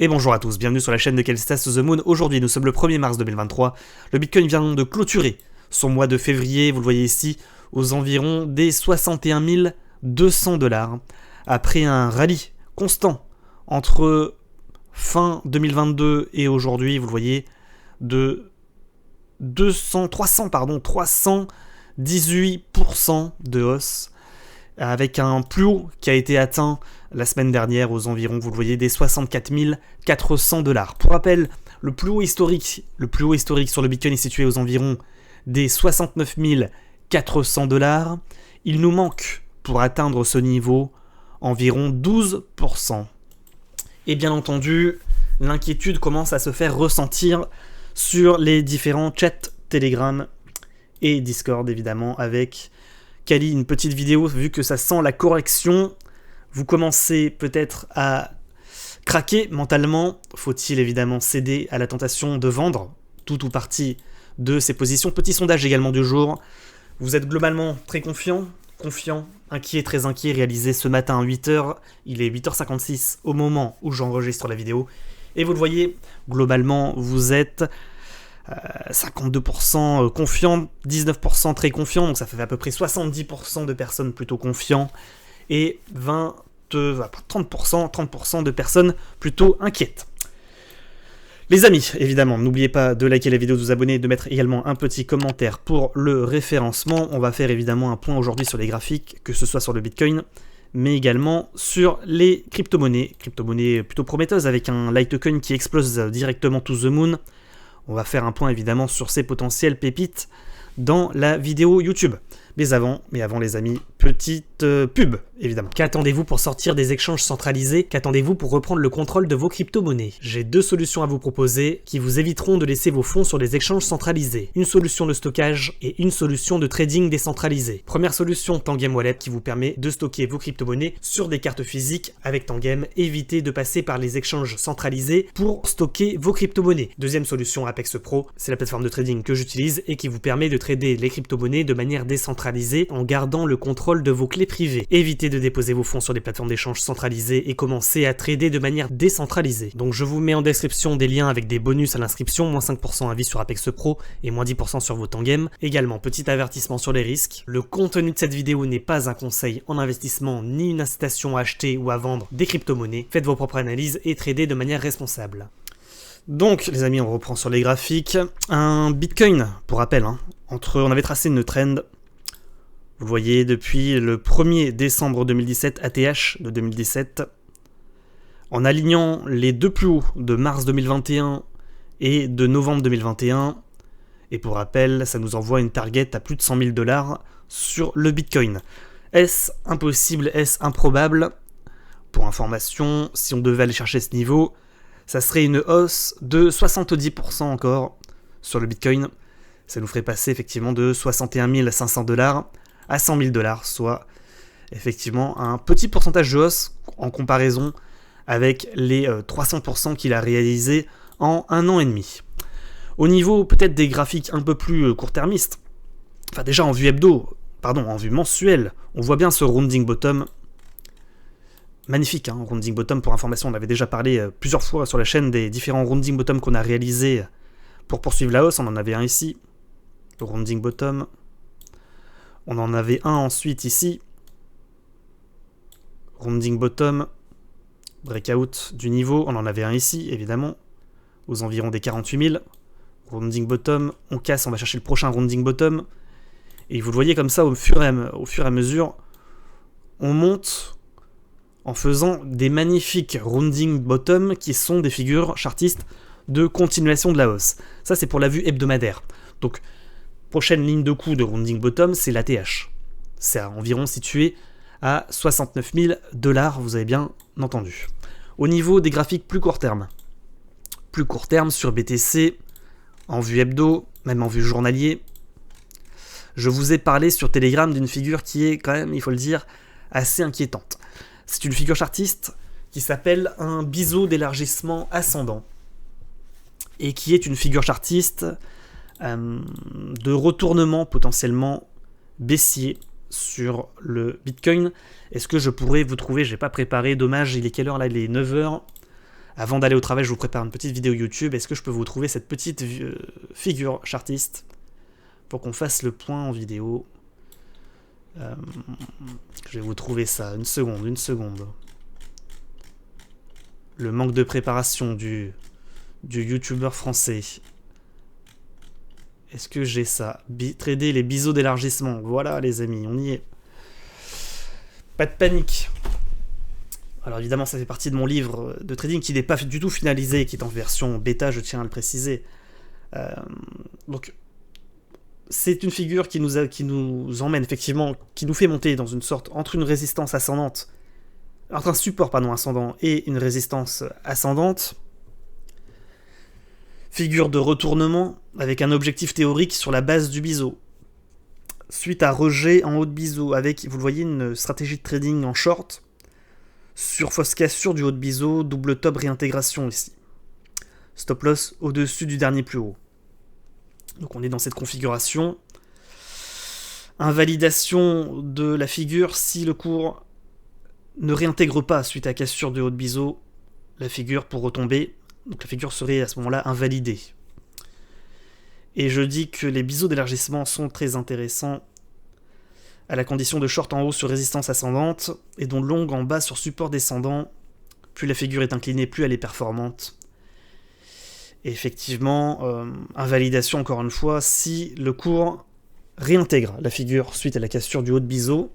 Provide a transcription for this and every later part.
Et bonjour à tous, bienvenue sur la chaîne de Callistas to the Moon. Aujourd'hui, nous sommes le 1er mars 2023. Le Bitcoin vient de clôturer son mois de février, vous le voyez ici, aux environs des 61 200 $. Après un rallye constant entre fin 2022 et aujourd'hui, vous le voyez, de 318% de hausse, avec un plus haut qui a été atteint la semaine dernière aux environs, vous le voyez, des 64 400 $. Pour rappel, le plus haut historique sur le Bitcoin est situé aux environs des 69 400 $. Il nous manque, pour atteindre ce niveau, environ 12%. Et bien entendu, l'inquiétude commence à se faire ressentir sur les différents chats Telegram et Discord, évidemment, avec Kali, une petite vidéo, vu que ça sent la correction. Vous commencez peut-être à craquer mentalement. Faut-il évidemment céder à la tentation de vendre tout ou partie de ces positions? Petit sondage également du jour. Vous êtes globalement très confiant, inquiet, très inquiet, réalisé ce matin à 8h. Il est 8h56 au moment où j'enregistre la vidéo. Et vous le voyez, globalement, vous êtes 52% confiants, 19% très confiants, donc ça fait à peu près 70% de personnes plutôt confiants et 30% de personnes plutôt inquiètes. Les amis, évidemment, n'oubliez pas de liker la vidéo, de vous abonner, de mettre également un petit commentaire pour le référencement. On va faire évidemment un point aujourd'hui sur les graphiques, que ce soit sur le Bitcoin, mais également sur les crypto-monnaies plutôt prometteuses avec un Litecoin qui explose directement to the moon. On va faire un point évidemment sur ces potentielles pépites dans la vidéo YouTube. Mais avant les amis, petite pub évidemment. Qu'attendez-vous pour sortir des échanges centralisés? Qu'attendez-vous pour reprendre le contrôle de vos crypto-monnaies? J'ai deux solutions à vous proposer qui vous éviteront de laisser vos fonds sur des échanges centralisés. Une solution de stockage et une solution de trading décentralisé. Première solution, Tangem Wallet, qui vous permet de stocker vos crypto-monnaies sur des cartes physiques avec Tangem. Évitez de passer par les échanges centralisés pour stocker vos crypto-monnaies. Deuxième solution, Apex Pro, c'est la plateforme de trading que j'utilise et qui vous permet de trader les crypto-monnaies de manière décentralisée en gardant le contrôle de vos clés privées. Évitez de déposer vos fonds sur des plateformes d'échange centralisées et commencez à trader de manière décentralisée. Donc je vous mets en description des liens avec des bonus à l'inscription, moins 5% à vie sur Apex Pro et moins 10% sur vos Tangem. Également, petit avertissement sur les risques. Le contenu de cette vidéo n'est pas un conseil en investissement ni une incitation à acheter ou à vendre des crypto-monnaies. Faites vos propres analyses et tradez de manière responsable. Donc les amis, on reprend sur les graphiques. Un Bitcoin, pour rappel, on avait tracé une trend. Vous voyez, depuis le 1er décembre 2017, ATH de 2017, en alignant les deux plus hauts de mars 2021 et de novembre 2021, et pour rappel, ça nous envoie une target à plus de 100 000 $ sur le Bitcoin. Est-ce impossible? Est-ce improbable? Pour information, si on devait aller chercher ce niveau, ça serait une hausse de 70% encore sur le Bitcoin. Ça nous ferait passer effectivement de 61 500 $ à 100 000 $, soit effectivement un petit pourcentage de hausse en comparaison avec les 300% qu'il a réalisé en un an et demi. Au niveau peut-être des graphiques un peu plus court-termistes, enfin déjà en vue en vue mensuelle, on voit bien ce rounding bottom. Magnifique, rounding bottom, pour information, on avait déjà parlé plusieurs fois sur la chaîne des différents rounding bottom qu'on a réalisés pour poursuivre la hausse. On en avait un ici, le rounding bottom. On en avait un ensuite ici, rounding bottom, breakout du niveau. On en avait un ici, évidemment, aux environs des 48 000. Rounding bottom, on casse, on va chercher le prochain rounding bottom. Et vous le voyez comme ça, au fur et à mesure, on monte en faisant des magnifiques rounding bottom qui sont des figures chartistes de continuation de la hausse. Ça, c'est pour la vue hebdomadaire. Donc, prochaine ligne de coup de rounding bottom, c'est l'ATH. C'est environ situé à 69 000 $, vous avez bien entendu. Au niveau des graphiques plus court terme sur BTC, en vue hebdo, même en vue journalier, je vous ai parlé sur Telegram d'une figure qui est quand même, il faut le dire, assez inquiétante. C'est une figure chartiste qui s'appelle un biseau d'élargissement ascendant et qui est une figure chartiste de retournement potentiellement baissier sur le Bitcoin. Est-ce que je pourrais vous trouver, j'ai pas préparé, dommage, il est quelle heure là? Il est 9h. Avant d'aller au travail, je vous prépare une petite vidéo YouTube. Est-ce que je peux vous trouver cette petite figure chartiste pour qu'on fasse le point en vidéo? Je vais vous trouver ça. Une seconde. Le manque de préparation du youtubeur français. Est-ce que j'ai ça? Trader les biseaux d'élargissement. Voilà les amis, on y est. Pas de panique. Alors évidemment, ça fait partie de mon livre de trading qui n'est pas du tout finalisé, qui est en version bêta, je tiens à le préciser. Donc, c'est une figure qui nous emmène effectivement, qui nous fait monter dans une sorte, entre une résistance ascendante, entre un support ascendant et une résistance ascendante. Figure de retournement avec un objectif théorique sur la base du biseau. Suite à rejet en haut de biseau avec, vous le voyez, une stratégie de trading en short. Sur fausse cassure du haut de biseau, double top réintégration ici. Stop loss au-dessus du dernier plus haut. Donc on est dans cette configuration. Invalidation de la figure si le cours ne réintègre pas suite à cassure du haut de biseau la figure pour retomber. Donc la figure serait à ce moment-là invalidée. Et je dis que les biseaux d'élargissement sont très intéressants à la condition de short en haut sur résistance ascendante et dont long en bas sur support descendant. Plus la figure est inclinée, plus elle est performante. Et effectivement, invalidation encore une fois si le cours réintègre la figure suite à la cassure du haut de biseau.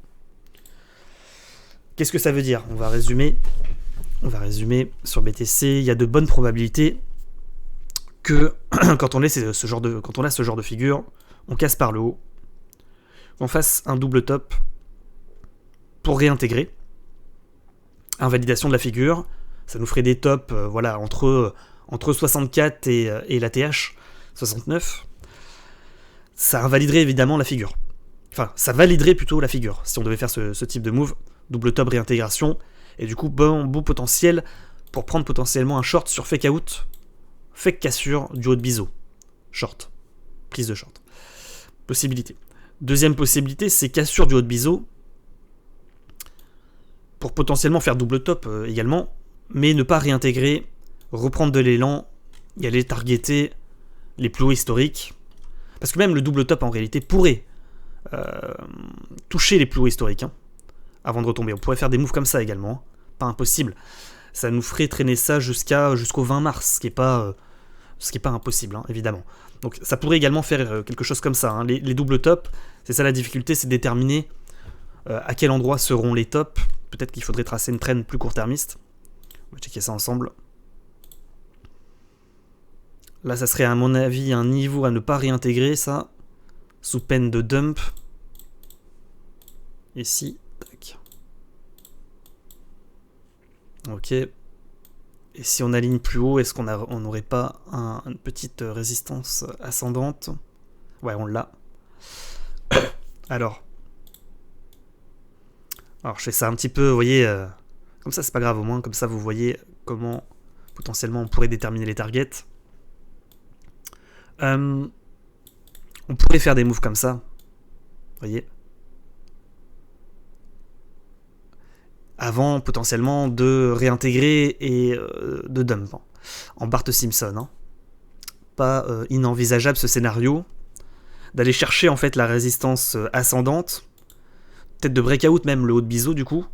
Qu'est-ce que ça veut dire? On va résumer sur BTC. Il y a de bonnes probabilités que quand on a ce genre de figure, on casse par le haut, qu'on fasse un double top pour réintégrer. Invalidation de la figure, ça nous ferait des tops entre 64 et l'ATH 69. Ça invaliderait évidemment la figure. Enfin, ça validerait plutôt la figure si on devait faire ce type de move. Double top réintégration. Et du coup, bon potentiel pour prendre potentiellement un short sur fake out, fake cassure du haut de biseau. Short. Prise de short. Possibilité. Deuxième possibilité, c'est cassure du haut de biseau pour potentiellement faire double top également, mais ne pas réintégrer, reprendre de l'élan et aller targeter les plus hauts historiques. Parce que même le double top en réalité pourrait toucher les plus hauts historiques avant de retomber. On pourrait faire des moves comme ça également. Pas impossible. Ça nous ferait traîner ça jusqu'au 20 mars, ce qui est pas impossible, évidemment. Donc ça pourrait également faire quelque chose comme ça. Les doubles tops, c'est ça la difficulté, c'est de déterminer à quel endroit seront les tops. Peut-être qu'il faudrait tracer une trend plus court-termiste. On va checker ça ensemble. Là, ça serait à mon avis un niveau à ne pas réintégrer, ça. Sous peine de dump. Ici. Tac. Ok. Et si on aligne plus haut, est-ce qu'on n'aurait pas une petite résistance ascendante? Ouais, on l'a. Alors, je fais ça un petit peu, vous voyez, comme ça c'est pas grave, au moins comme ça vous voyez comment potentiellement on pourrait déterminer les targets. On pourrait faire des moves comme ça, vous voyez, avant potentiellement de réintégrer et de dump. En Bart Simpson, pas inenvisageable ce scénario, d'aller chercher en fait la résistance ascendante, peut-être de breakout même le haut de biseau du coup,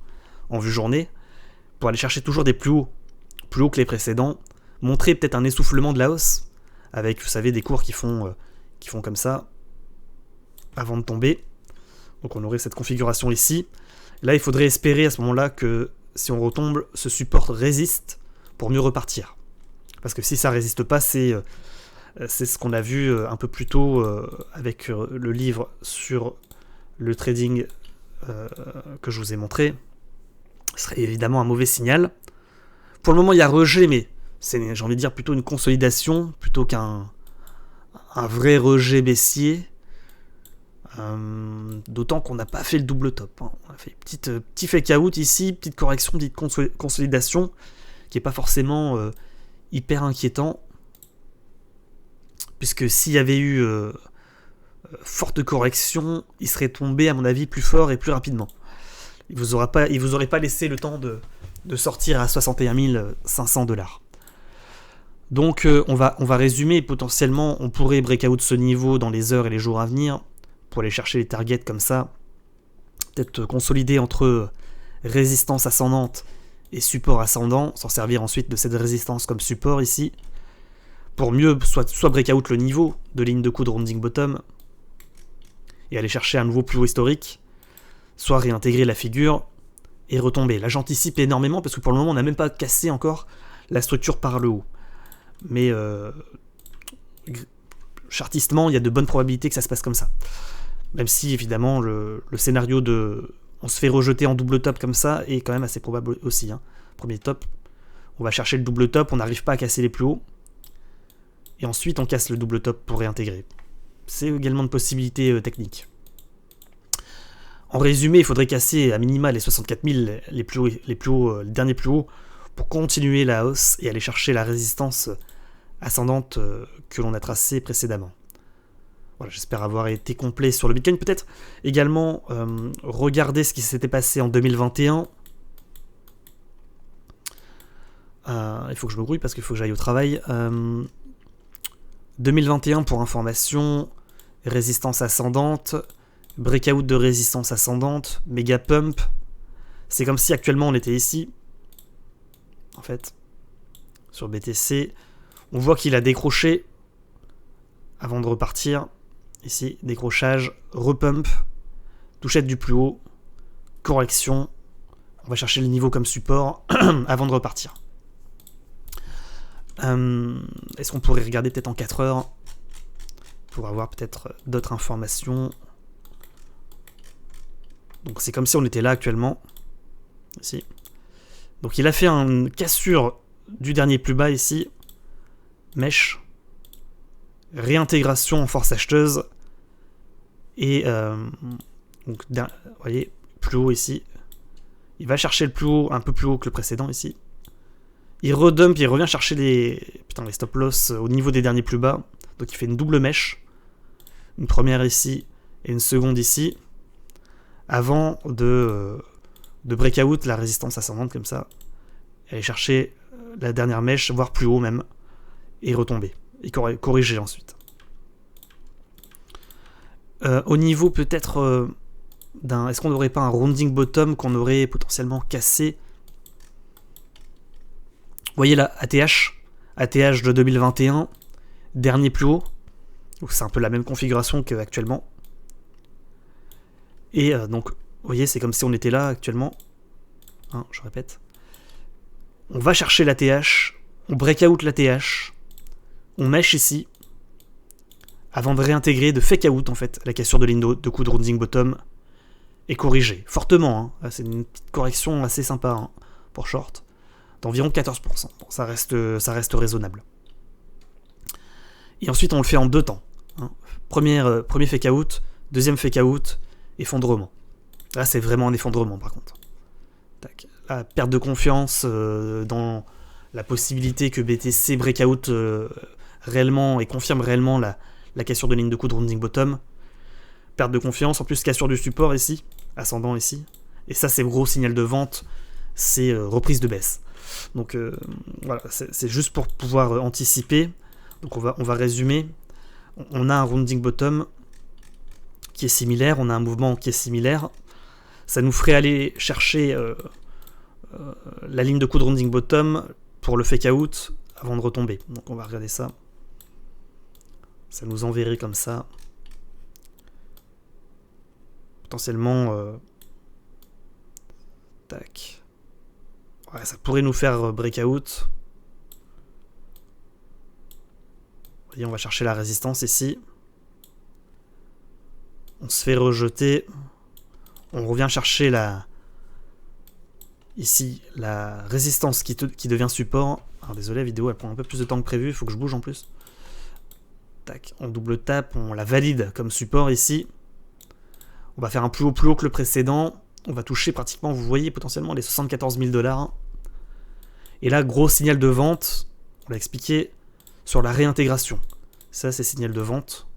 en vue journée, pour aller chercher toujours des plus hauts que les précédents, montrer peut-être un essoufflement de la hausse, avec, vous savez, des cours qui font comme ça, avant de tomber. Donc on aurait cette configuration ici. Là, il faudrait espérer à ce moment-là que, si on retombe, ce support résiste pour mieux repartir. Parce que si ça résiste pas, c'est ce qu'on a vu un peu plus tôt avec le livre sur le trading que je vous ai montré. Ce serait évidemment un mauvais signal. Pour le moment, il y a rejet, mais c'est, j'ai envie de dire, plutôt une consolidation, plutôt qu'un vrai rejet baissier. D'autant qu'on n'a pas fait le double top. On a fait petit fake out ici, petite correction, petite consolidation, qui n'est pas forcément hyper inquiétant. Puisque s'il y avait eu forte correction, il serait tombé, à mon avis, plus fort et plus rapidement. Il vous aurait pas laissé le temps de sortir à 61 500 $. Donc on va résumer, potentiellement on pourrait breakout ce niveau dans les heures et les jours à venir pour aller chercher les targets comme ça, peut-être consolider entre résistance ascendante et support ascendant, s'en servir ensuite de cette résistance comme support ici, pour mieux soit breakout le niveau de ligne de coup de rounding bottom et aller chercher un nouveau plus haut historique, soit réintégrer la figure et retomber. Là j'anticipe énormément parce que pour le moment on n'a même pas cassé encore la structure par le haut. Mais chartistement, il y a de bonnes probabilités que ça se passe comme ça. Même si évidemment le scénario de on se fait rejeter en double top comme ça est quand même assez probable aussi. Hein. Premier top, on va chercher le double top, on n'arrive pas à casser les plus hauts. Et ensuite on casse le double top pour réintégrer. C'est également une possibilité technique. En résumé, il faudrait casser à minima les 64 000, les derniers plus hauts, pour continuer la hausse et aller chercher la résistance ascendante que l'on a tracée précédemment. Voilà, j'espère avoir été complet sur le Bitcoin. Peut-être également regarder ce qui s'était passé en 2021. Il faut que je me grouille parce qu'il faut que j'aille au travail. 2021 pour information, résistance ascendante, breakout de résistance ascendante, méga pump. C'est comme si actuellement on était ici. En fait, sur BTC, on voit qu'il a décroché avant de repartir. Ici, décrochage, repump, touchette du plus haut, correction. On va chercher le niveau comme support avant de repartir. Est-ce qu'on pourrait regarder peut-être en 4 heures pour avoir peut-être d'autres informations? Donc c'est comme si on était là actuellement. Ici. Donc il a fait une cassure du dernier plus bas ici. Mèche. Réintégration en force acheteuse. Et donc, vous voyez, plus haut ici. Il va chercher le plus haut, un peu plus haut que le précédent ici. Il redump, il revient chercher les stop loss au niveau des derniers plus bas. Donc il fait une double mèche. Une première ici et une seconde ici. Avant de breakout la résistance ascendante comme ça. Et aller chercher la dernière mèche, voire plus haut même. Et retomber. Et corriger ensuite. Au niveau peut-être d'un... Est-ce qu'on n'aurait pas un rounding bottom qu'on aurait potentiellement cassé? Vous voyez là, ATH de 2021, dernier plus haut. C'est un peu la même configuration qu'actuellement. Et donc, vous voyez, c'est comme si on était là actuellement. Hein, je répète. On va chercher l'ATH, on break out l'ATH, on mèche ici, avant de réintégrer, de fake out en fait, la cassure de ligne de coup de rounding bottom, et corriger, fortement. Hein. C'est une petite correction assez sympa hein, pour short, d'environ 14%. Bon, ça reste raisonnable. Et ensuite on le fait en deux temps. Hein. Premier fake out, deuxième fake out, effondrement. Là c'est vraiment un effondrement par contre. Tac. La perte de confiance dans la possibilité que BTC breakout réellement et confirme réellement la cassure de ligne de coup de rounding bottom. Perte de confiance, en plus cassure du support ici, ascendant ici. Et ça c'est gros signal de vente, c'est reprise de baisse. Donc voilà, c'est juste pour pouvoir anticiper. Donc on va résumer. On a un rounding bottom qui est similaire, on a un mouvement qui est similaire. Ça nous ferait aller chercher la ligne de coup de rounding bottom pour le fake out avant de retomber. Donc on va regarder ça. Ça nous enverrait comme ça. Potentiellement... tac. Ouais, ça pourrait nous faire breakout. Vous voyez, on va chercher la résistance ici. On se fait rejeter. On revient chercher ici, la résistance qui devient support. Alors désolé, la vidéo elle prend un peu plus de temps que prévu, il faut que je bouge en plus. Tac, on double tape, on la valide comme support ici. On va faire un plus haut que le précédent. On va toucher pratiquement, vous voyez, potentiellement les 74 000 $. Et là, gros signal de vente, on l'a expliqué, sur la réintégration. Ça, c'est signal de vente,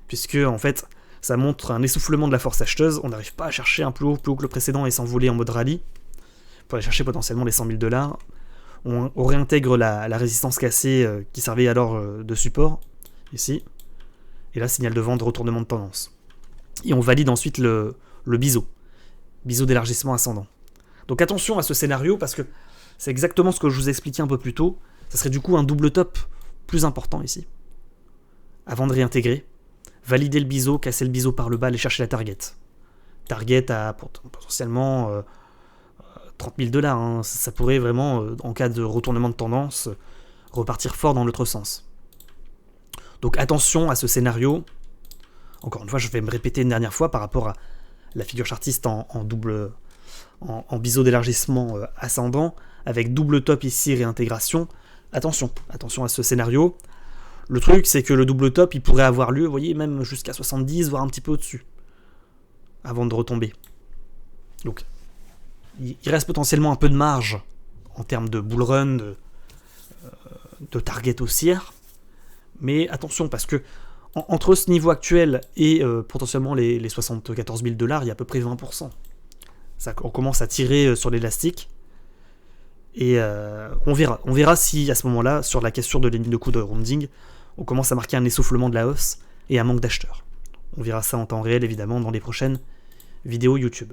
puisque en fait, ça montre un essoufflement de la force acheteuse. On n'arrive pas à chercher un plus haut que le précédent et s'envoler en mode rallye, pour aller chercher potentiellement les 100 000 $. On réintègre la résistance cassée qui servait alors de support, ici. Et là, signal de vente, retournement de tendance. Et on valide ensuite le biseau. Biseau d'élargissement ascendant. Donc attention à ce scénario, parce que c'est exactement ce que je vous expliquais un peu plus tôt. Ça serait du coup un double top plus important ici. Avant de réintégrer, valider le biseau, casser le biseau par le bas, aller chercher la target. Target à potentiellement 30 000 $. Hein. Ça pourrait vraiment, en cas de retournement de tendance, repartir fort dans l'autre sens. Donc attention à ce scénario. Encore une fois, je vais me répéter une dernière fois par rapport à la figure chartiste en biseau d'élargissement ascendant, avec double top ici, réintégration. Attention à ce scénario. Le truc, c'est que le double top, il pourrait avoir lieu, vous voyez, même jusqu'à 70, voire un petit peu au-dessus, avant de retomber. Donc, il reste potentiellement un peu de marge en termes de bull run, de target haussière. Mais attention, parce que entre ce niveau actuel et potentiellement les 74 000 $, il y a à peu près 20%. On commence à tirer sur l'élastique. Et on verra si à ce moment-là, sur la cassure de ligne de coup de rounding, on commence à marquer un essoufflement de la hausse et un manque d'acheteurs. On verra ça en temps réel, évidemment, dans les prochaines vidéos YouTube.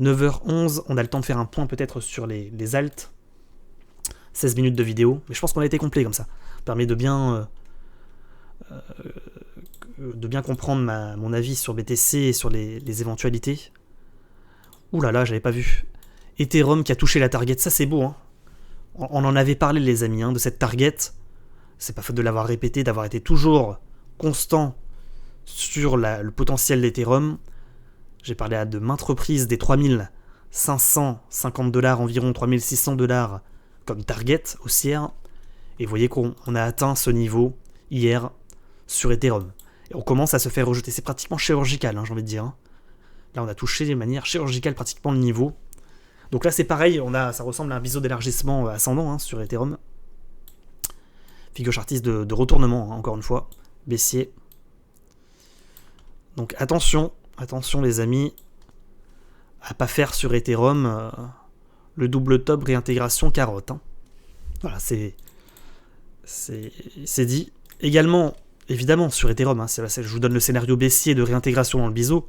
9h11, on a le temps de faire un point peut-être sur les alts. 16 minutes de vidéo, mais je pense qu'on a été complet comme ça. Ça permet de bien comprendre mon avis sur BTC et sur les éventualités. Ouh là là, j'avais pas vu. Ethereum qui a touché la target, ça c'est beau. Hein. On en avait parlé les amis, de cette target. C'est pas faute de l'avoir répété, d'avoir été toujours constant sur le potentiel d'Ethereum. J'ai parlé à de maintes reprises des 3550 $ environ, 3600 $ comme target haussière. Et vous voyez qu'on a atteint ce niveau hier sur Ethereum. Et on commence à se faire rejeter. C'est pratiquement chirurgical, j'ai envie de dire. Là, on a touché de manière chirurgicale pratiquement le niveau. Donc là, c'est pareil, ça ressemble à un biseau d'élargissement ascendant sur Ethereum. Figure chartiste de retournement, encore une fois, baissier. Donc attention les amis, à pas faire sur Ethereum le double top réintégration carotte. Voilà, c'est dit. Également, évidemment, sur Ethereum, je vous donne le scénario baissier de réintégration dans le biseau.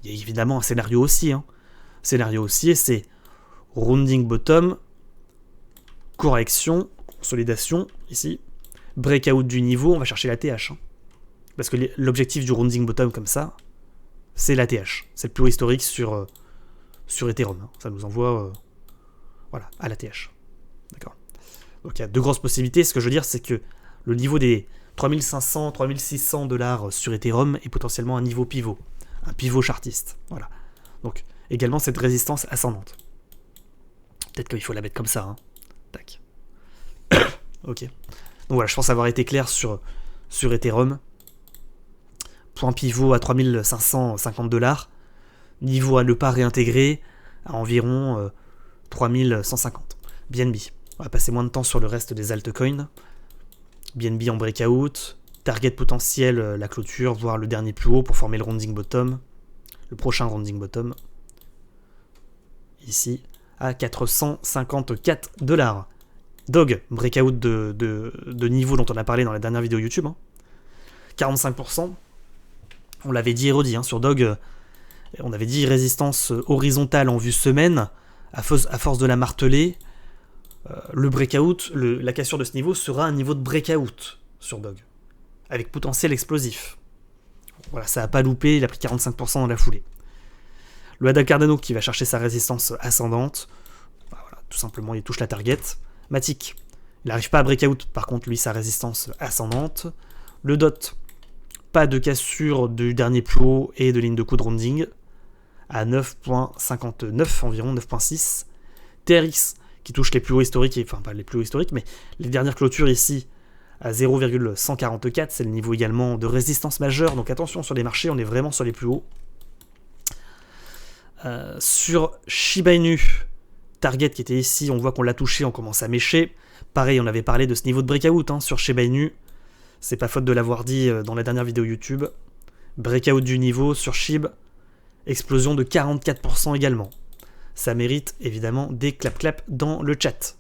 Il y a évidemment un scénario haussier. Scénario haussier, c'est rounding bottom, correction, consolidation, ici, breakout du niveau, on va chercher la TH. Parce que l'objectif du rounding bottom comme ça, c'est la TH. C'est le plus haut historique sur Ethereum. Ça nous envoie à la TH. D'accord. Donc il y a deux grosses possibilités. Ce que je veux dire, c'est que le niveau des 3500, 3600 $ sur Ethereum est potentiellement un niveau pivot. Un pivot chartiste. Voilà. Donc également cette résistance ascendante. Peut-être qu'il faut la mettre comme ça. Tac. Ok. Donc voilà, je pense avoir été clair sur Ethereum. Point pivot à 3550 $. Niveau à ne pas réintégrer à environ 3150. BNB. On va passer moins de temps sur le reste des altcoins. BNB en breakout. Target potentiel, la clôture, voire le dernier plus haut pour former le rounding bottom. Le prochain rounding bottom. Ici, à 454 $. Dog, breakout de niveau dont on a parlé dans la dernière vidéo YouTube. 45%. On l'avait dit et redit sur Dog. On avait dit résistance horizontale en vue semaine. À force de la marteler, le breakout, la cassure de ce niveau sera un niveau de breakout sur Dog. Avec potentiel explosif. Voilà, ça n'a pas loupé, il a pris 45% dans la foulée. Le Ada Cardano qui va chercher sa résistance ascendante. Voilà, tout simplement, il touche la target. Matic, il n'arrive pas à breakout, par contre, lui, sa résistance ascendante. Le DOT, pas de cassure du dernier plus haut et de ligne de coup de rounding. À 9.59 environ, 9.6. TRX, qui touche les plus hauts historiques, enfin pas les plus hauts historiques, mais les dernières clôtures ici, à 0,144, c'est le niveau également de résistance majeure, donc attention sur les marchés, on est vraiment sur les plus hauts. Sur Shiba Inu, target qui était ici, on voit qu'on l'a touché, on commence à mécher. Pareil, on avait parlé de ce niveau de breakout sur Shiba Inu, c'est pas faute de l'avoir dit dans la dernière vidéo YouTube. Breakout du niveau sur SHIB, explosion de 44% également. Ça mérite évidemment des clap-clap dans le chat.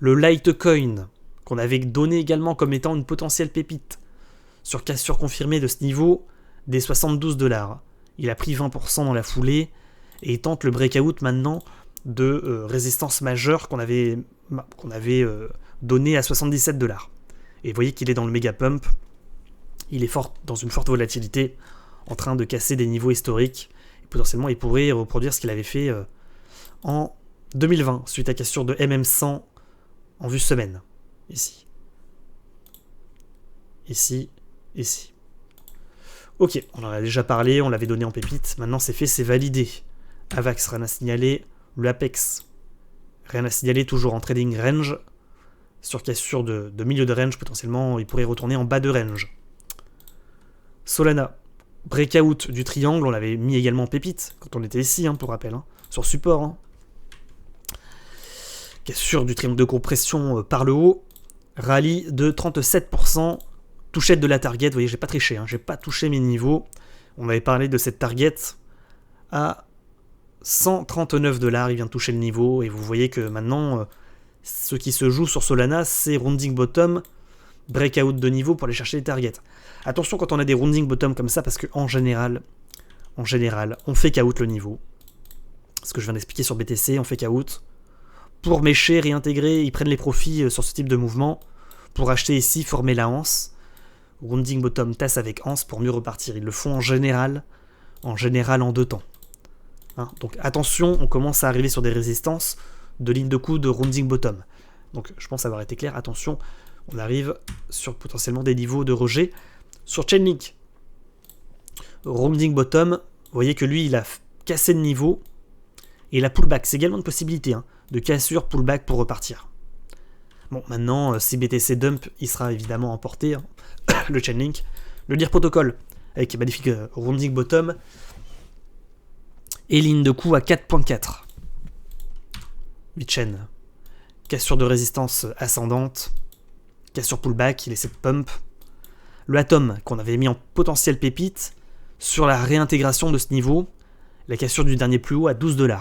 Le Litecoin, qu'on avait donné également comme étant une potentielle pépite, sur cassure confirmée de ce niveau, des 72 $. Il a pris 20% dans la foulée, et il tente le breakout maintenant de résistance majeure qu'on avait donné à 77 $. Et vous voyez qu'il est dans le méga pump, il est dans une forte volatilité, en train de casser des niveaux historiques, et potentiellement il pourrait reproduire ce qu'il avait fait en 2020, suite à cassure de MM100 en vue semaine. Ici. Ici. Ici. Ok, on en a déjà parlé, on l'avait donné en pépite, maintenant c'est fait, c'est validé. Avax, rien à signaler. Le Apex, rien à signaler, toujours en trading range. Sur cassure de milieu de range, potentiellement, il pourrait retourner en bas de range. Solana, breakout du triangle, on l'avait mis également en pépite, quand on était ici, pour rappel, sur support. Cassure du triangle de compression par le haut. Rallye de 37%. Touchette de la target, vous voyez, j'ai pas triché, j'ai pas touché mes niveaux. On avait parlé de cette target à 139 $, il vient de toucher le niveau, et vous voyez que maintenant, ce qui se joue sur Solana, c'est rounding bottom, breakout de niveau pour aller chercher les targets. Attention quand on a des rounding bottom comme ça, parce qu'en général, on fait out le niveau. Ce que je viens d'expliquer sur BTC, on fait out. Pour mécher, réintégrer, ils prennent les profits sur ce type de mouvement. Pour acheter ici, former la anse. Rounding bottom, tasse avec anse pour mieux repartir. Ils le font en général en 2 temps. Donc attention, on commence à arriver sur des résistances de ligne de coup de rounding bottom. Donc je pense avoir été clair, attention, on arrive sur potentiellement des niveaux de rejet. Sur Chainlink, rounding bottom, vous voyez que lui il a cassé le niveau et la pullback, c'est également une possibilité de cassure, pullback pour repartir. Bon, maintenant, si BTC dump, il sera évidemment emporté, le Chainlink. Le Lear Protocol, avec magnifique rounding bottom, et ligne de coup à 4.4. Bitchain, cassure de résistance ascendante, cassure pullback, il essaie de pump. Le Atom, qu'on avait mis en potentiel pépite, sur la réintégration de ce niveau, la cassure du dernier plus haut à 12 $.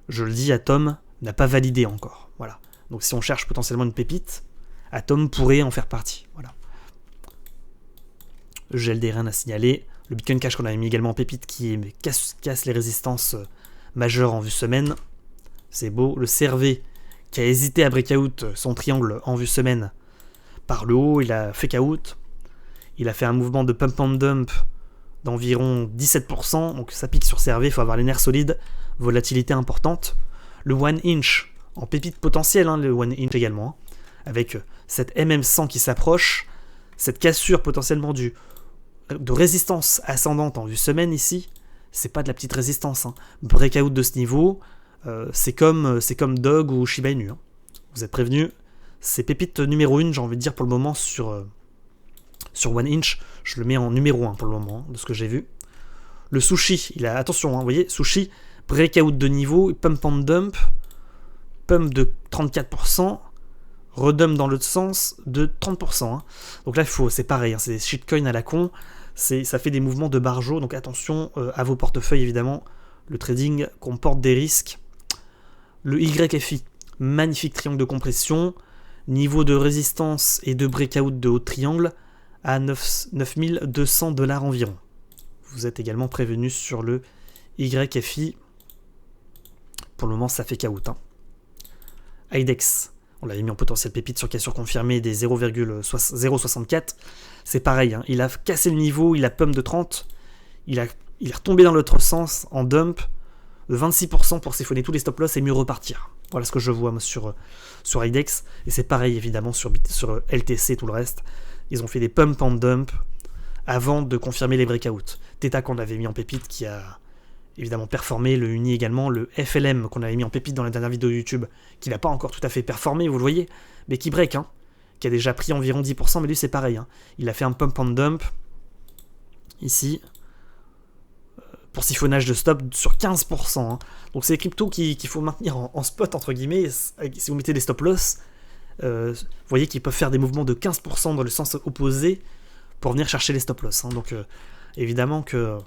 Je le dis, Atom n'a pas validé encore. Voilà. Donc si on cherche potentiellement une pépite, Atom pourrait en faire partie. Voilà. GLD, rien à signaler. Le Bitcoin Cash qu'on avait mis également en pépite qui casse les résistances majeures en vue semaine. C'est beau. Le CRV qui a hésité à breakout son triangle en vue semaine par le haut, il a fake out. Il a fait un mouvement de pump and dump d'environ 17%. Donc ça pique sur CRV, il faut avoir les nerfs solides. Volatilité importante. Le 1 inch en pépite potentielle, le 1 inch également. Avec cette MM100 qui s'approche. Cette cassure potentiellement de résistance ascendante en vue semaine ici, c'est pas de la petite résistance. Breakout de ce niveau, c'est comme Dog ou Shiba Inu. Vous êtes prévenus, c'est pépite numéro 1, j'ai envie de dire pour le moment sur 1 inch. Je le mets en numéro 1 pour le moment, de ce que j'ai vu. Le Sushi, il a, attention, vous voyez, Sushi, breakout de niveau, pump and dump, pump de 34%, redump dans l'autre sens de 30%. Donc là, c'est pareil, c'est des shitcoins à la con. Ça fait des mouvements de barjo, donc attention à vos portefeuilles évidemment. Le trading comporte des risques. Le YFI, magnifique triangle de compression, niveau de résistance et de breakout de haut triangle à 9200 $ environ. Vous êtes également prévenus sur le YFI. Pour le moment, ça fait out. IDEX, on l'avait mis en potentiel pépite sur cassure confirmée des 0,064. C'est pareil, il a cassé le niveau, il a pump de 30, il est retombé dans l'autre sens en dump de 26% pour siphonner tous les stop loss et mieux repartir. Voilà ce que je vois sur IDEX. Et c'est pareil évidemment sur LTC et tout le reste. Ils ont fait des pump and dump avant de confirmer les breakouts. Theta qu'on avait mis en pépite qui a évidemment performé, le Uni également, le FLM qu'on avait mis en pépite dans la dernière vidéo YouTube, qui n'a pas encore tout à fait performé, vous le voyez, mais qui break, qui a déjà pris environ 10%, mais lui c'est pareil, il a fait un pump and dump, ici, pour siphonnage de stop sur 15%. Donc c'est des cryptos qu'il faut maintenir en spot, entre guillemets. Si vous mettez des stop loss, vous voyez qu'ils peuvent faire des mouvements de 15% dans le sens opposé pour venir chercher les stop loss. Donc évidemment que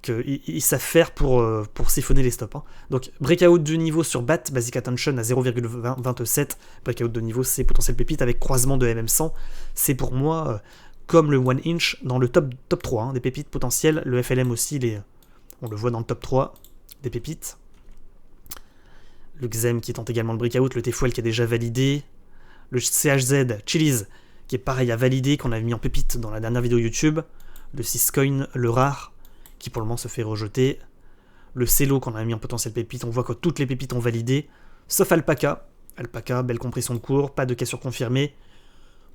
Donc ils savent faire pour siphonner les stops. Hein. Donc breakout de niveau sur BAT, Basic Attention à 0,27. Breakout de niveau, c'est potentiel pépite avec croisement de MM100. C'est pour moi comme le 1 inch dans le top 3 hein, des pépites potentielles. Le FLM aussi, on le voit dans le top 3 des pépites. Le XEM qui tente également le breakout, le TFOL qui a déjà validé. Le CHZ Chiliz qui est pareil à valider, qu'on avait mis en pépite dans la dernière vidéo YouTube. Le Syscoin, le rare, qui pour le moment se fait rejeter. Le Celo qu'on a mis en potentiel pépite, on voit que toutes les pépites ont validé, sauf Alpaca. Alpaca, belle compression de cours, pas de cassure confirmée.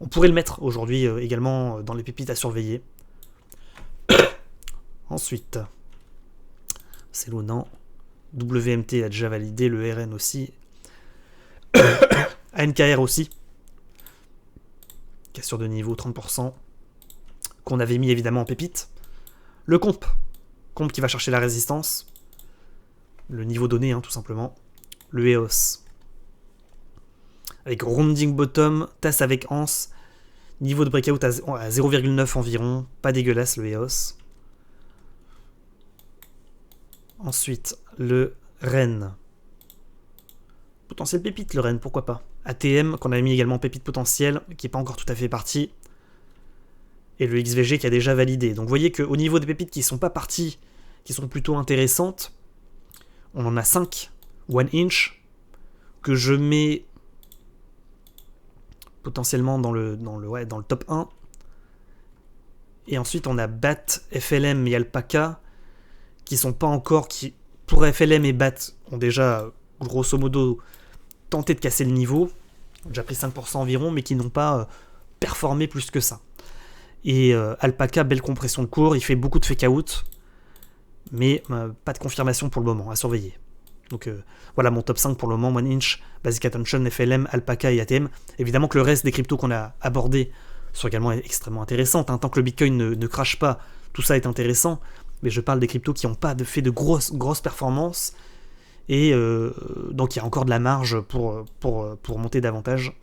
On pourrait le mettre aujourd'hui également dans les pépites à surveiller. Ensuite, Celo non. WMT a déjà validé, le RN aussi. ANKR aussi. Cassure de niveau 30%. Qu'on avait mis évidemment en pépite. Le comp qui va chercher la résistance. Le niveau donné, hein, tout simplement. Le EOS. Avec rounding bottom, tasse avec anse. Niveau de breakout à 0,9 environ. Pas dégueulasse le EOS. Ensuite, le REN. Potentiel pépite, le REN, pourquoi pas. ATM, qu'on a mis également en pépite potentielle, qui n'est pas encore tout à fait parti. Et le XVG qui a déjà validé. Donc vous voyez qu'au niveau des pépites qui ne sont pas parties, qui sont plutôt intéressantes, on en a 5, 1 inch, que je mets potentiellement dans le top 1. Et ensuite on a BAT, FLM et Alpaca, qui sont pas encore, qui pour FLM et BAT ont déjà grosso modo tenté de casser le niveau, ont déjà pris 5% environ, mais qui n'ont pas performé plus que ça. Et Alpaca, belle compression de cours, il fait beaucoup de fake out, mais pas de confirmation pour le moment, à surveiller. Donc voilà mon top 5 pour le moment, 1 inch, Basic Attention, FLM, Alpaca et ATM. Évidemment que le reste des cryptos qu'on a abordés sont également extrêmement intéressantes. Hein. Tant que le Bitcoin ne crache pas, tout ça est intéressant, mais je parle des cryptos qui n'ont pas fait de grosses performances, et donc il y a encore de la marge pour monter davantage.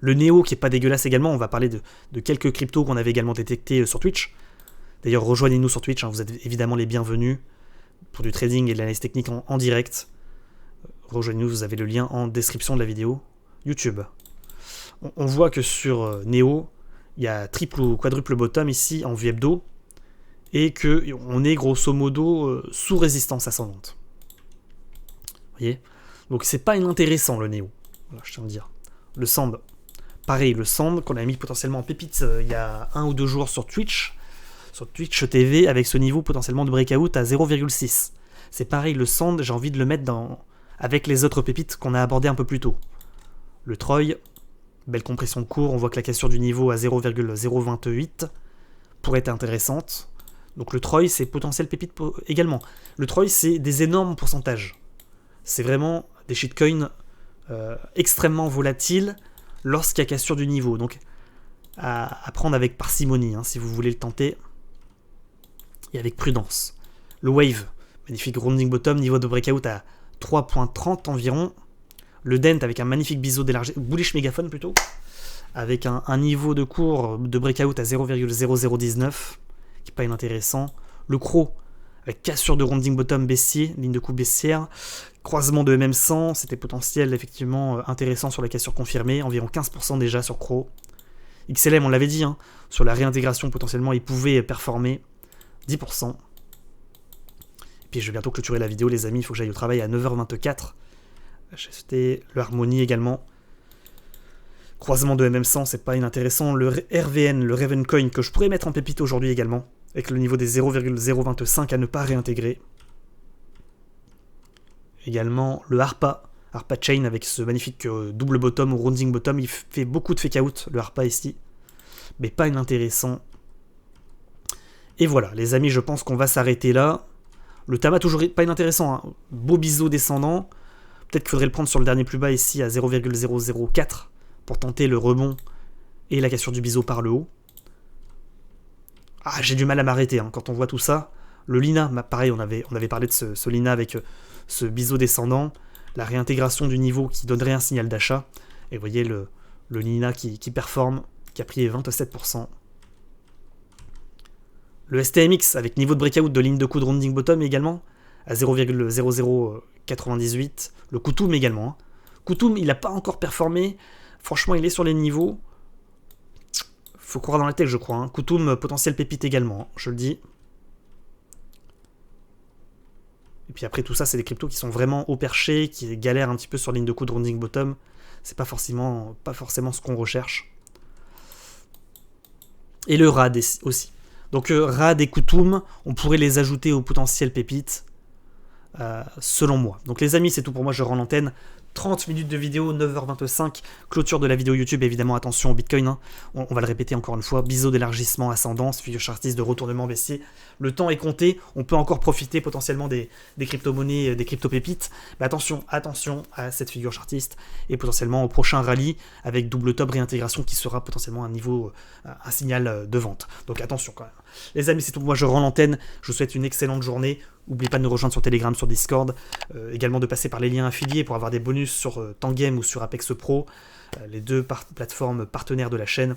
Le Neo qui est pas dégueulasse également, on va parler de quelques cryptos qu'on avait également détectés sur Twitch. D'ailleurs rejoignez-nous sur Twitch, hein, vous êtes évidemment les bienvenus pour du trading et de l'analyse technique en direct. Rejoignez-nous, vous avez le lien en description de la vidéo YouTube. On voit que sur Neo, il y a triple ou quadruple bottom ici en vue hebdo, et qu'on est grosso modo sous résistance ascendante. Vous voyez ? Donc c'est pas inintéressant le Neo, voilà, je tiens à dire. Le Sand, pareil, le Sand qu'on a mis potentiellement en pépite il y a 1 ou 2 jours sur Twitch TV, avec ce niveau potentiellement de breakout à 0,6. C'est pareil, le Sand, j'ai envie de le mettre avec les autres pépites qu'on a abordées un peu plus tôt. Le Troy, belle compression de cours, on voit que la cassure du niveau à 0,028 pourrait être intéressante. Donc le Troy, c'est potentiel pépite également. Le Troy, c'est des énormes pourcentages. C'est vraiment des shitcoins extrêmement volatiles lorsqu'il y a cassure du niveau. Donc à prendre avec parcimonie, hein, si vous voulez le tenter, et avec prudence. Le Wave, magnifique rounding bottom, niveau de breakout à 3.30 environ. Le Dent avec un magnifique biseau d'élargi, bullish mégaphone plutôt, avec un niveau de cours de breakout à 0,0019, qui n'est pas inintéressant. Le Croc, avec cassure de rounding bottom baissier, ligne de coup baissière, croisement de MM100, c'était potentiel effectivement intéressant sur la cassure confirmée, environ 15% déjà sur Croc. XLM, on l'avait dit, hein, sur la réintégration potentiellement, il pouvait performer 10%. Et puis je vais bientôt clôturer la vidéo les amis, il faut que j'aille au travail à 9h24. HST, le Harmony également. Croisement de MM100, c'est pas inintéressant. Le RVN, le Ravencoin, que je pourrais mettre en pépite aujourd'hui également, avec le niveau des 0,025 à ne pas réintégrer. Également le Harpa Chain avec ce magnifique double bottom ou rounding bottom, il fait beaucoup de fake out, le Harpa ici, mais pas inintéressant. Et voilà, les amis, je pense qu'on va s'arrêter là. Le Tama, toujours pas inintéressant, hein. Beau biseau descendant. Peut-être qu'il faudrait le prendre sur le dernier plus bas ici à 0,004 pour tenter le rebond et la cassure du biseau par le haut. Ah, j'ai du mal à m'arrêter hein, quand on voit tout ça. Le Lina, pareil, on avait parlé de ce Lina avec ce biseau descendant. La réintégration du niveau qui donnerait un signal d'achat. Et vous voyez le Lina qui performe, qui a pris 27%. Le STMX avec niveau de breakout de ligne de coup de rounding bottom également, à 0,0098. Le Kutum également. Kutum, il n'a pas encore performé. Franchement, il est sur les niveaux. Faut croire dans la tête, je crois. Kutum, potentiel pépite également, je le dis. Et puis après, tout ça, c'est des cryptos qui sont vraiment au perché, qui galèrent un petit peu sur ligne de coup de rounding bottom. C'est pas forcément ce qu'on recherche. Et le RAD aussi. Donc RAD et Kutum, on pourrait les ajouter au potentiel pépite, selon moi. Donc les amis, c'est tout pour moi, je rends l'antenne. 30 minutes de vidéo, 9h25, clôture de la vidéo YouTube, évidemment, attention au Bitcoin, on va le répéter encore une fois, biseau d'élargissement, ascendance, future chartiste de retournement baissier, le temps est compté, on peut encore profiter potentiellement des crypto-monnaies, des crypto-pépites, mais attention à cette figure chartiste, et potentiellement au prochain rallye, avec double top réintégration qui sera potentiellement un niveau, un signal de vente. Donc attention quand même. Les amis, c'est tout pour moi, je rends l'antenne, je vous souhaite une excellente journée. N'oubliez pas de nous rejoindre sur Telegram, sur Discord, également de passer par les liens affiliés pour avoir des bonus sur Tangame ou sur Apex Pro, les deux plateformes partenaires de la chaîne.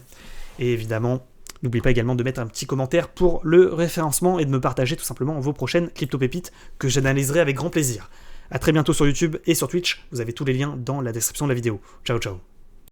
Et évidemment, n'oubliez pas également de mettre un petit commentaire pour le référencement et de me partager tout simplement vos prochaines crypto-pépites que j'analyserai avec grand plaisir. A très bientôt sur YouTube et sur Twitch, vous avez tous les liens dans la description de la vidéo. Ciao ciao.